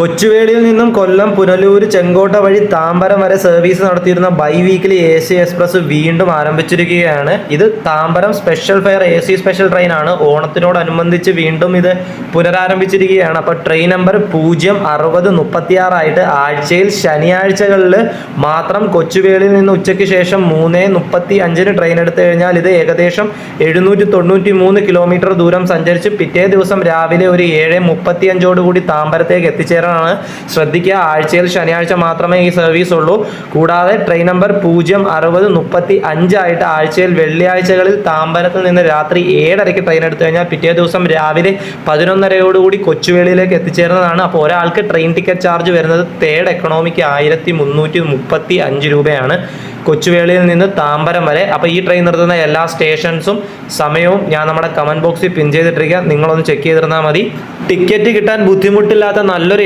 കൊച്ചുവേളിയിൽ നിന്നും കൊല്ലം പുനലൂർ ചെങ്കോട്ട വഴി താമ്പരം വരെ സർവീസ് നടത്തിയിരുന്ന ബൈ വീക്കിലി AC എക്സ്പ്രസ് വീണ്ടും ആരംഭിച്ചിരിക്കുകയാണ്. ഇത് Tambaram special fair AC special ട്രെയിനാണ്. ഓണത്തിനോടനുബന്ധിച്ച് വീണ്ടും ഇത് പുനരാരംഭിച്ചിരിക്കുകയാണ്. അപ്പോൾ ട്രെയിൻ നമ്പർ 06036 ആയിട്ട് ആഴ്ചയിൽ ശനിയാഴ്ചകളിൽ മാത്രം കൊച്ചുവേളിയിൽ നിന്ന് ഉച്ചയ്ക്ക് ശേഷം 3:35 ട്രെയിൻ എടുത്തു കഴിഞ്ഞാൽ ഇത് ഏകദേശം 793 കിലോമീറ്റർ ദൂരം സഞ്ചരിച്ച് പിറ്റേ ദിവസം രാവിലെ ഒരു 7:35 താമ്പരത്തേക്ക് എത്തിച്ചേരാൻ ശ്രദ്ധിക്കുക. ആഴ്ചയിൽ ശനിയാഴ്ച മാത്രമേ ഈ സർവീസ് ഉള്ളൂ. കൂടാതെ ട്രെയിൻ നമ്പർ 06035 ആയിട്ട് ആഴ്ചയിൽ വെള്ളിയാഴ്ചകളിൽ താമ്പരത്ത് നിന്ന് രാത്രി 7:30 ട്രെയിൻ എടുത്തു കഴിഞ്ഞാൽ പിറ്റേ ദിവസം രാവിലെ 11:30 കൊച്ചുവേളിയിലേക്ക് എത്തിച്ചേരുന്നതാണ്. അപ്പോൾ ഒരാൾക്ക് ട്രെയിൻ ടിക്കറ്റ് ചാർജ് വരുന്നത് തേർഡ് എക്കണോമിക്ക് 1335 രൂപയാണ് കൊച്ചുവേളിയിൽ നിന്ന് താമ്പരം വരെ. അപ്പോൾ ഈ ട്രെയിൻ നിർത്തുന്ന എല്ലാ സ്റ്റേഷൻസും സമയവും ഞാൻ നമ്മുടെ കമൻറ്റ് ബോക്സിൽ പിൻ ചെയ്തിട്ടിരിക്കുക. നിങ്ങളൊന്ന് ചെക്ക് ചെയ്തിരുന്നാൽ മതി. ടിക്കറ്റ് കിട്ടാൻ ബുദ്ധിമുട്ടില്ലാത്ത നല്ലൊരു